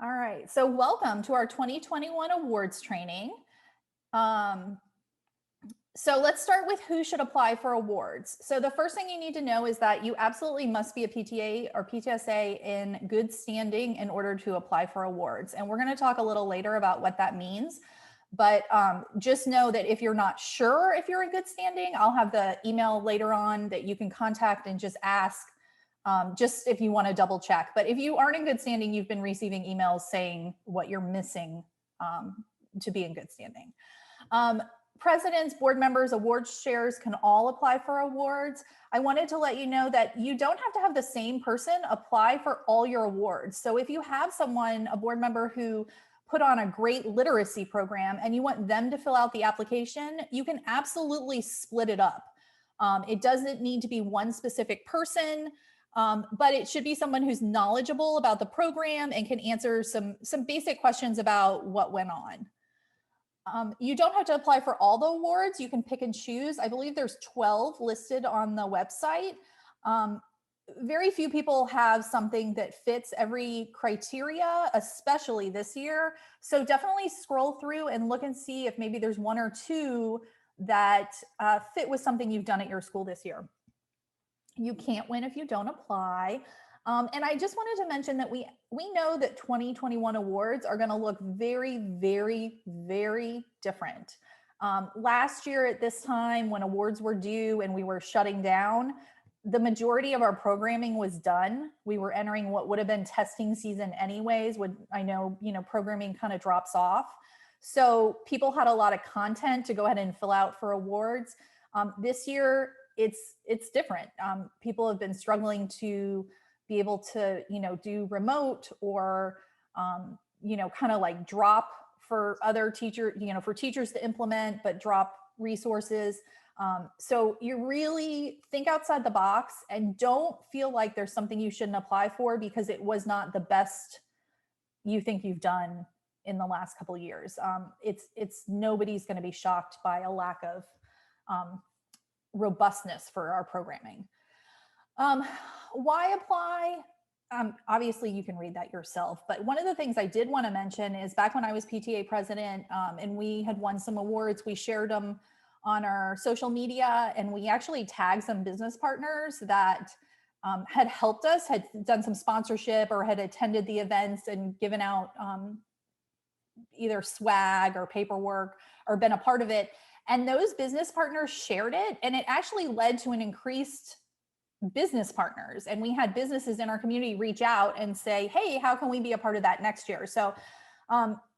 All right, so welcome to our 2021 awards training. Um, so let's start with who should apply for awards. So the first thing you need to know is that you absolutely must be a PTA or PTSA in good standing in order to apply for awards. And we're going to talk a little later about what that means. But just know that if you're not sure if you're in good standing, I'll have the email later on that you can contact and just ask, just if you want to double check. But if you aren't in good standing, you've been receiving emails saying what you're missing to be in good standing. Presidents, board members, awards chairs can all apply for awards. I wanted to let you know that you don't have to have the same person apply for all your awards. So if you have someone, a board member who put on a great literacy program and you want them to fill out the application, you can absolutely split it up. It doesn't need to be one specific person, but it should be someone who's knowledgeable about the program and can answer some basic questions about what went on. You don't have to apply for all the awards. You can pick and choose. I believe there's 12 listed on the website. Very few people have something that fits every criteria, especially this year. So definitely scroll through and look and see if maybe there's one or two that fit with something you've done at your school this year. You can't win if you don't apply. And I just wanted to mention that we know that 2021 awards are going to look very, very, very different. Last year at this time, when awards were due and we were shutting down, the majority of our programming was done. We were entering what would have been testing season anyways. I know, programming kind of drops off. So people had a lot of content to go ahead and fill out for awards. This year, it's different. People have been struggling to be able to, do remote or, kind of like drop for other teachers, for teachers to implement, but drop resources. So you really think outside the box and don't feel like there's something you shouldn't apply for because it was not the best you think you've done in the last couple of years. It's nobody's going to be shocked by a lack of robustness for our programming. Why apply? Obviously, you can read that yourself. But one of the things I did want to mention is back when I was PTA president and we had won some awards, we shared them on our social media and we actually tagged some business partners that had helped us, had done some sponsorship or had attended the events and given out either swag or paperwork or been a part of it. And those business partners shared it and it actually led to an increased business partners. And we had businesses in our community reach out and say, hey, how can we be a part of that next year? So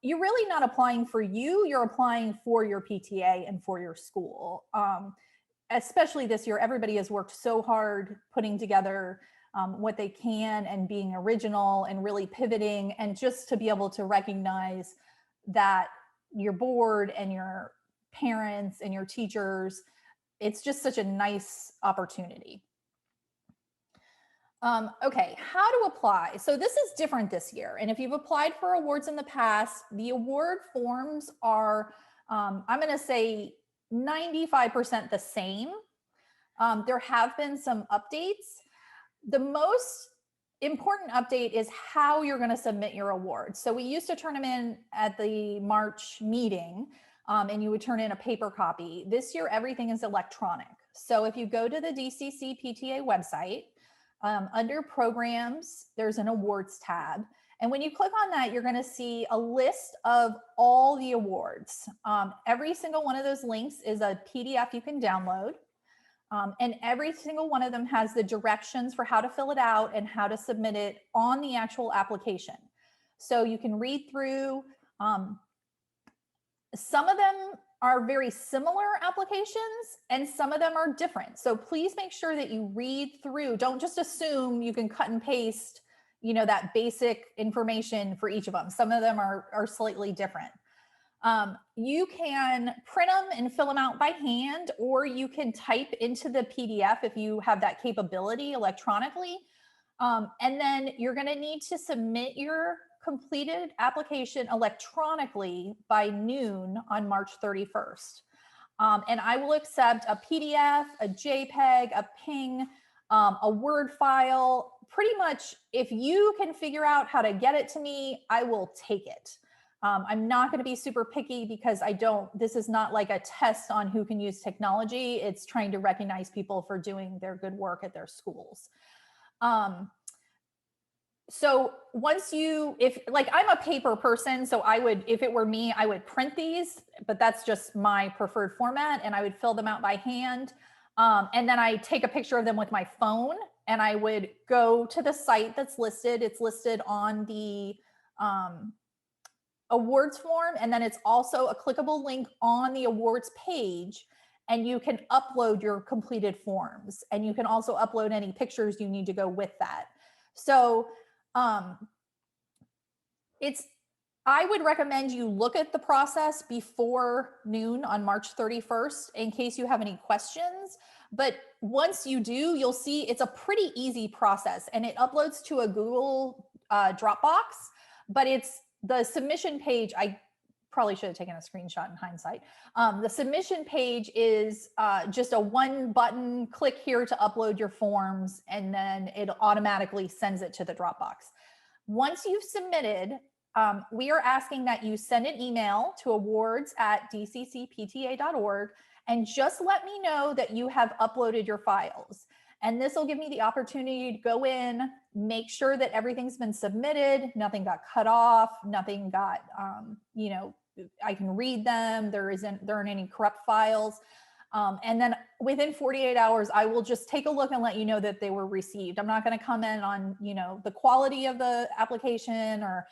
you're really not applying for you, you're applying for your PTA and for your school. Especially this year, everybody has worked so hard putting together what they can and being original and really pivoting, and just to be able to recognize that your board and your parents and your teachers, it's just such a nice opportunity. Okay, how to apply. So this is different this year. And if you've applied for awards in the past, the award forms are, I'm going to say 95% the same. There have been some updates. The most important update is how you're going to submit your awards. So we used to turn them in at the March meeting and you would turn in a paper copy. This year, everything is electronic. So if you go to the DCC PTA website, under programs, there's an awards tab. And when you click on that, you're going to see a list of all the awards. Every single one of those links is a PDF you can download. And every single one of them has the directions for how to fill it out and how to submit it on the actual application. So you can read through. Some of them are very similar applications and some of them are different. So please make sure that you read through. Don't just assume you can cut and paste, that basic information for each of them. Some of them are slightly different. You can print them and fill them out by hand, or you can type into the PDF if you have that capability electronically. And then you're going to need to submit your completed application electronically by noon on March 31st. And I will accept a PDF, a JPEG, a PNG, a Word file, pretty much, if you can figure out how to get it to me, I will take it. I'm not going to be super picky because this is not like a test on who can use technology. It's trying to recognize people for doing their good work at their schools. So once if like, I'm a paper person, so if it were me, I would print these, but that's just my preferred format, and I would fill them out by hand. And then I take a picture of them with my phone, and I would go to the site that's listed. It's listed on the awards form, and then it's also a clickable link on the awards page, and you can upload your completed forms, and you can also upload any pictures you need to go with that. So I would recommend you look at the process before noon on March 31st in case you have any questions. But once you do, you'll see it's a pretty easy process, and it uploads to a Google Dropbox, but it's the submission page. I probably should have taken a screenshot in hindsight. The submission page is just a one button, click here to upload your forms, and then it automatically sends it to the Dropbox. Once you've submitted, we are asking that you send an email to awards@dccpta.org and just let me know that you have uploaded your files. And this will give me the opportunity to go in, make sure that everything's been submitted, nothing got cut off, nothing got, I can read them, there aren't any corrupt files. And then within 48 hours, I will just take a look and let you know that they were received. I'm not going to comment on, the quality of the application or,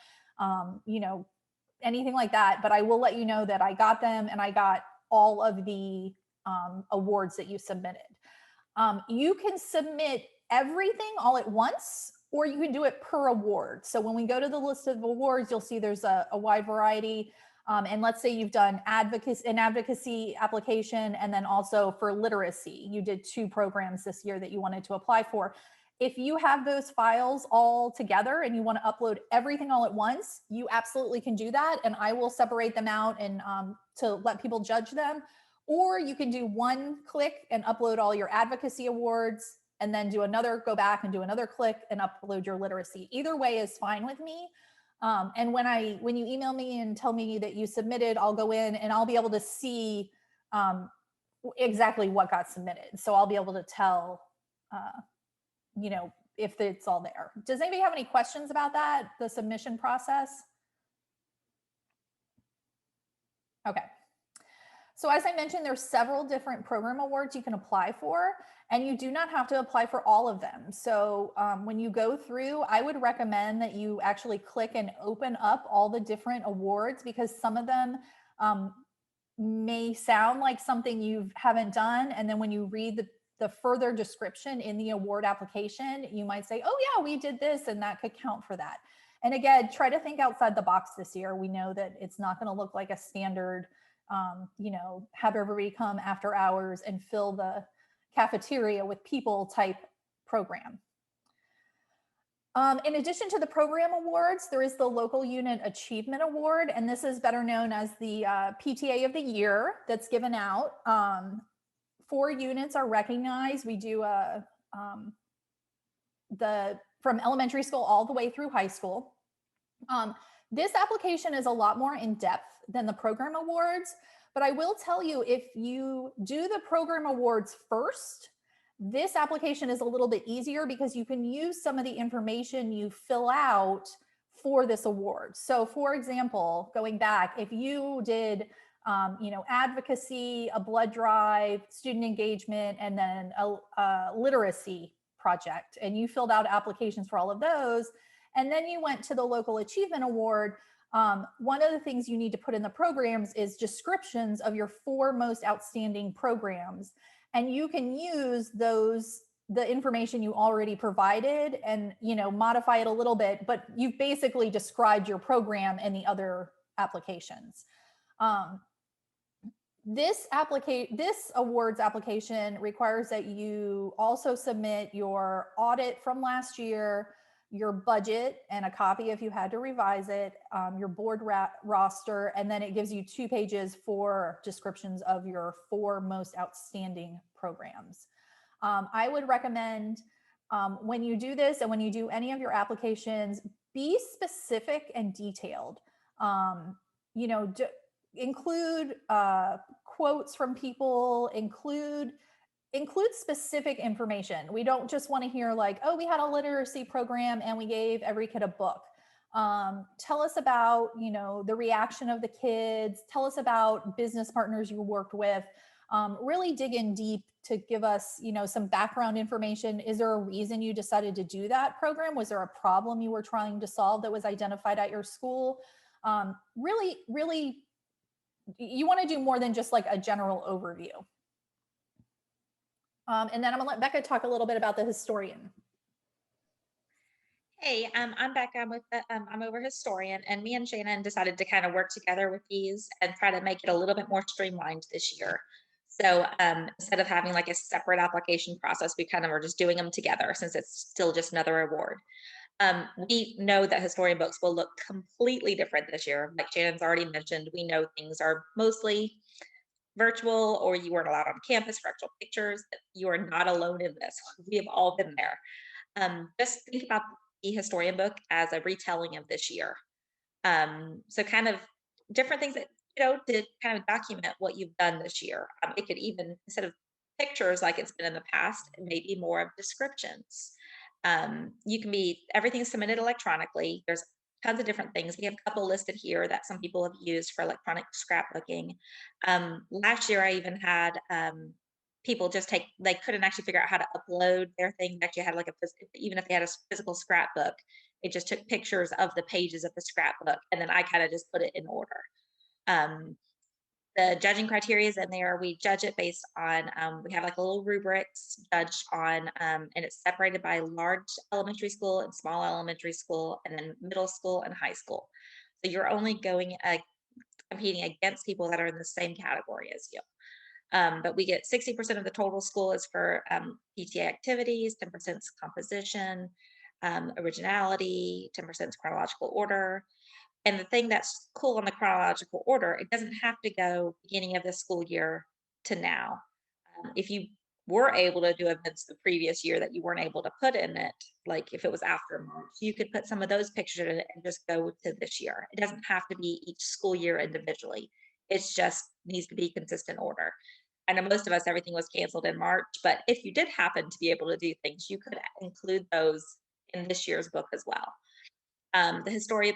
anything like that, but I will let you know that I got them and I got all of the awards that you submitted. You can submit everything all at once, or you can do it per award. So when we go to the list of awards, you'll see there's a wide variety. And let's say you've done an advocacy application, and then also for literacy, you did 2 programs this year that you wanted to apply for. If you have those files all together and you want to upload everything all at once, you absolutely can do that. And I will separate them out and to let people judge them. Or you can do one click and upload all your advocacy awards, and then go back and do another click and upload your literacy. Either way is fine with me. And when you email me and tell me that you submitted, I'll go in and I'll be able to see exactly what got submitted. So I'll be able to tell, if it's all there. Does anybody have any questions about that, the submission process? Okay. So as I mentioned, there's several different program awards you can apply for, and you do not have to apply for all of them. So when you go through, I would recommend that you actually click and open up all the different awards, because some of them may sound like something you haven't done. And then when you read the further description in the award application, you might say, oh yeah, we did this, and that could count for that. And again, try to think outside the box this year. We know that it's not going to look like a standard have everybody come after hours and fill the cafeteria with people type program. In addition to the program awards, there is the Local Unit Achievement Award, and this is better known as the PTA of the Year that's given out. 4 units are recognized. We do from elementary school all the way through high school. This application is a lot more in depth than the program awards, but I will tell you, if you do the program awards first, this application is a little bit easier because you can use some of the information you fill out for this award. So for example, going back, if you did advocacy, a blood drive, student engagement, and then a literacy project, and you filled out applications for all of those, and then you went to the Local Achievement Award, one of the things you need to put in the programs is descriptions of your 4 most outstanding programs. And you can use the information you already provided and, modify it a little bit, but you've basically described your program and the other applications. This awards application requires that you also submit your audit from last year, your budget and a copy if you had to revise it, your board roster, and then it gives you 2 pages for descriptions of your 4 most outstanding programs. I would recommend When you do this and when you do any of your applications, be specific and detailed. You know, include quotes from people, include specific information. We don't just want to hear like, oh, we had a literacy program and we gave every kid a book. Tell us about, you know, the reaction of the kids. Tell us about business partners you worked with. Really dig in deep to give us, you know, some background information. Is there a reason you decided to do that program? Was there a problem you were trying to solve that was identified at your school? Really, you want to do more than just like a general overview. And then I'm gonna let Becca talk a little bit about the historian. Hey, I'm Becca. I'm over historian, and me and Shannon decided to kind of work together with these and try to make it a little bit more streamlined this year. So instead of having like a separate application process, we kind of are just doing them together since it's still just another award. We know that historian books will look completely different this year. Like Shannon's already mentioned, we know things are mostly virtual or you weren't allowed on campus for actual pictures. You are not alone in this. We have all been there. Just think about the historian book as a retelling of this year. So kind of different things that, to kind of document what you've done this year. It could even, instead of pictures like it's been in the past, maybe more of descriptions. You can be, everything's submitted electronically. There's tons of different things. We have a couple listed here that some people have used for electronic scrapbooking. Last year, I even had people just they couldn't actually figure out how to upload their thing. They actually had like even if they had a physical scrapbook, it just took pictures of the pages of the scrapbook, and then I kind of just put it in order. The judging criteria is in there. We judge it based on, we have like a little rubrics judged on, and it's separated by large elementary school and small elementary school, and then middle school and high school. So you're only going competing against people that are in the same category as you. But we get 60% of the total school is for PTA activities, 10% is composition, originality, 10% is chronological order. And the thing that's cool on the chronological order, it doesn't have to go beginning of the school year to now. If you were able to do events the previous year that you weren't able to put in it, like if it was after March, you could put some of those pictures in it and just go to this year. It doesn't have to be each school year individually. It's just needs to be consistent order. I know most of us, everything was canceled in March, but if you did happen to be able to do things, you could include those in this year's book as well. The history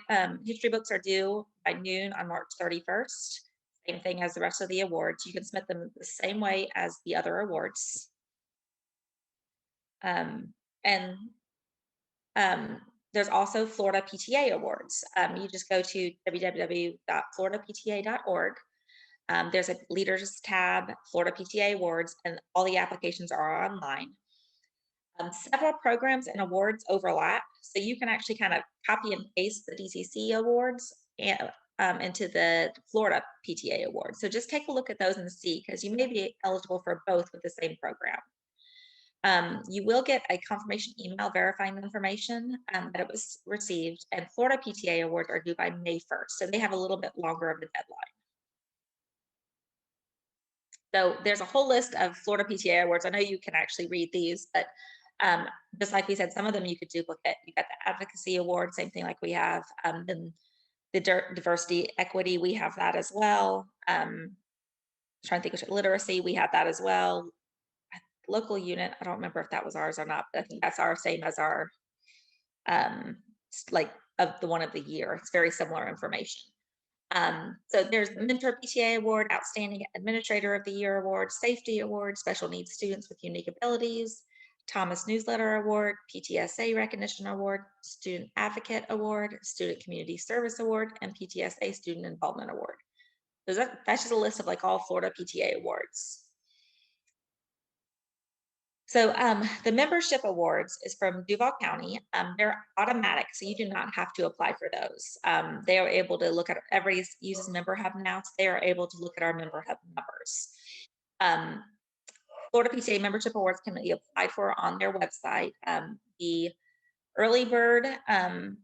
books are due by noon on March 31st. Same thing as the rest of the awards. You can submit them the same way as the other awards. And there's also Florida PTA awards. You just go to www.floridapta.org. There's a leaders tab, Florida PTA awards, and all the applications are online. Several programs and awards overlap, so you can actually kind of copy and paste the DCC awards into the Florida PTA awards. So just take a look at those and see, because you may be eligible for both with the same program. You will get a confirmation email verifying the information that it was received, and Florida PTA awards are due by May 1st, so they have a little bit longer of a deadline. So there's a whole list of Florida PTA awards. I know you can actually read these, but just like we said, some of them you could duplicate. You got the Advocacy Award, same thing like we have. Then the Diversity Equity, we have that as well. Trying to think of literacy, we have that as well. Local unit, I don't remember if that was ours or not, but I think that's our same as our like of the one of the year. It's very similar information. So there's the Mentor PTA Award, Outstanding Administrator of the Year Award, Safety Award, Special Needs Students with Unique Abilities, Thomas Newsletter Award, PTSA Recognition Award, Student Advocate Award, Student Community Service Award, and PTSA Student Involvement Award. So that's just a list of like all Florida PTA awards. So the membership awards is from Duval County. They're automatic, so you do not have to apply for those. They are able to look at, everybody uses Member Hub now, so they are able to look at our Member Hub numbers. Florida PTA membership awards can be applied for on their website. The Early Bird, the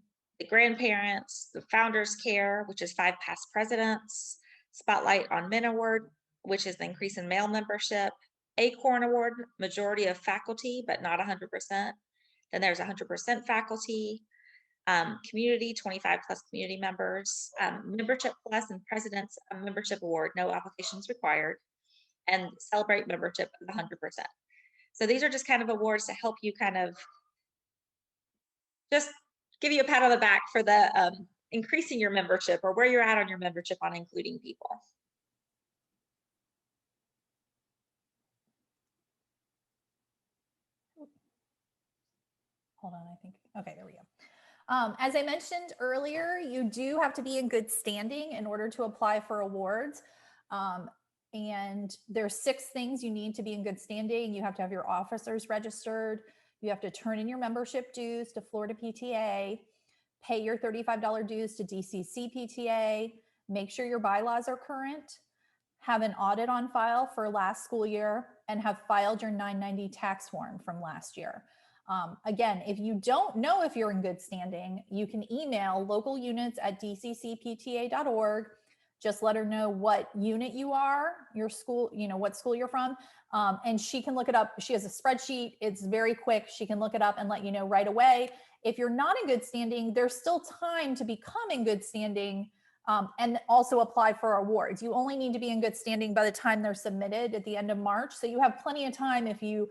Grandparents, the Founders Care, which is 5 past presidents, Spotlight on Men Award, which is the increase in male membership, Acorn Award, majority of faculty, but not 100%. Then there's 100% faculty, community, 25 plus community members, membership plus and president's membership award, no applications required, and celebrate membership of 100%. So these are just kind of awards to help you kind of just give you a pat on the back for the increasing your membership or where you're at on your membership on including people. Hold on, I think, okay, there we go. As I mentioned earlier, you do have to be in good standing in order to apply for awards. And there's 6 things you need to be in good standing. You have to have your officers registered. You have to turn in your membership dues to Florida PTA, pay your $35 dues to DCC PTA, make sure your bylaws are current, have an audit on file for last school year, and have filed your 990 tax form from last year. Again, if you don't know if you're in good standing, you can email local units at dccpta.org. Just let her know what unit you are, your school, what school you're from, and she can look it up. She has a spreadsheet. It's very quick. She can look it up and let you know right away. If you're not in good standing, there's still time to become in good standing and also apply for awards. You only need to be in good standing by the time they're submitted at the end of March. So you have plenty of time if you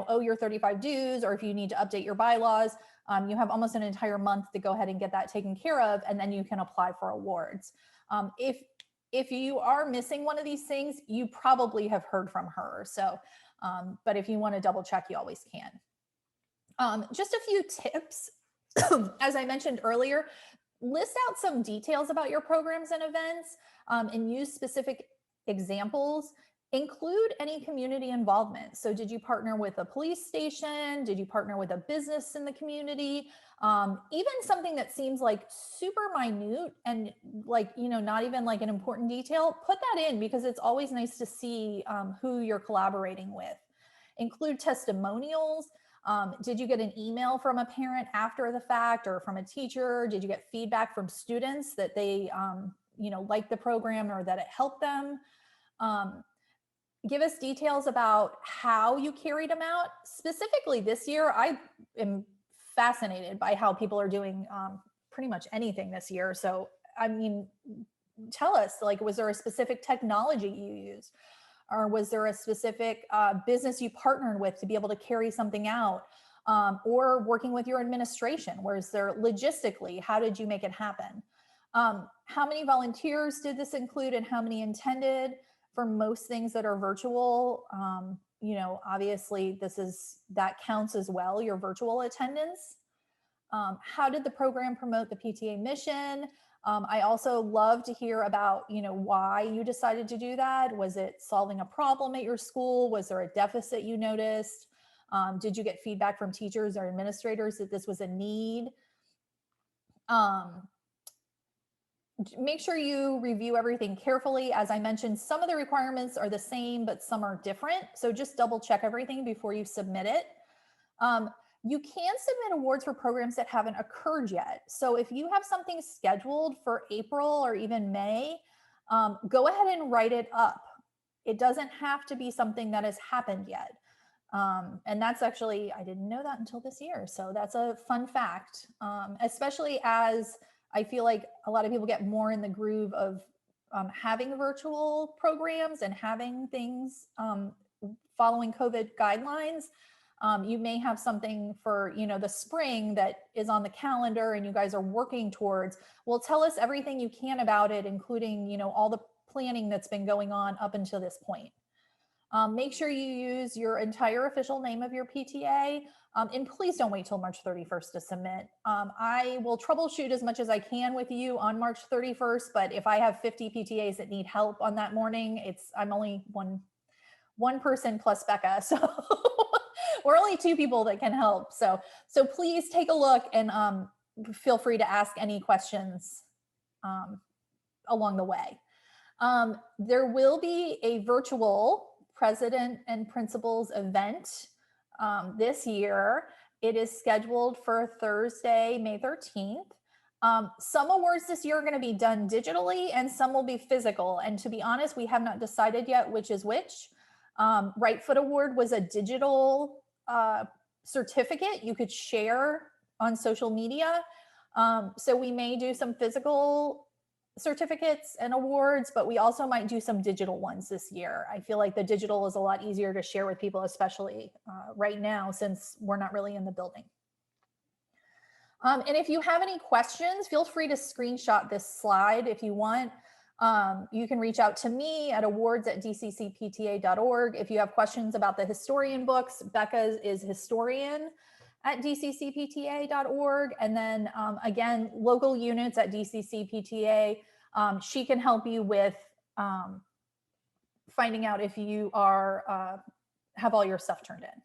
owe your 35 dues or if you need to update your bylaws. You have almost an entire month to go ahead and get that taken care of, and then you can apply for awards. If you are missing one of these things, you probably have heard from her. So, but if you want to double check, you always can. Just a few tips. As I mentioned earlier, list out some details about your programs and events and use specific examples. Include any community involvement. So did you partner with a police station? Did you partner with a business in the community? Even something that seems like super minute and not even like an important detail, put that in because it's always nice to see who you're collaborating with. Include testimonials. Did you get an email from a parent after the fact or from a teacher? Did you get feedback from students that they, liked the program or that it helped them? Give us details about how you carried them out. Specifically this year, I am fascinated by how people are doing pretty much anything this year. So, I mean, tell us, was there a specific technology you used? Or was there a specific business you partnered with to be able to carry something out? Or working with your administration? Was there logistically, how did you make it happen? How many volunteers did this include and how many intended? For most things that are virtual, obviously that counts as well, your virtual attendance. How did the program promote the PTA mission? I also love to hear about, why you decided to do that. Was it solving a problem at your school? Was there a deficit you noticed? Did you get feedback from teachers or administrators that this was a need? Make sure you review everything carefully. As I mentioned, some of the requirements are the same, but some are different. So just double check everything before you submit it. You can submit awards for programs that haven't occurred yet. So if you have something scheduled for April or even May, go ahead and write it up. It doesn't have to be something that has happened yet. And that's actually, I didn't know that until this year. So that's a fun fact, especially as I feel like a lot of people get more in the groove of having virtual programs and having things following COVID guidelines. You may have something for, the spring that is on the calendar and you guys are working towards. Well, tell us everything you can about it, including, all the planning that's been going on up until this point. Make sure you use your entire official name of your PTA. And please don't wait till March 31st to submit. I will troubleshoot as much as I can with you on March 31st, but if I have 50 PTAs that need help on that morning, I'm only one person plus Becca. So we're only 2 people that can help. So please take a look and feel free to ask any questions along the way. There will be a virtual president and principals event this year. It is scheduled for Thursday, May 13th. Some awards this year are going to be done digitally and some will be physical. And to be honest, we have not decided yet which is which. Right Foot Award was a digital certificate you could share on social media. So we may do some physical certificates and awards, but we also might do some digital ones this year. I feel like the digital is a lot easier to share with people, especially right now, since we're not really in the building. And if you have any questions, feel free to screenshot this slide if you want. You can reach out to me at awards@dccpta.org. If you have questions about the historian books, Becca is historian@dccpta.org. And then again, local units at DCCPTA. She can help you with finding out if you are have all your stuff turned in.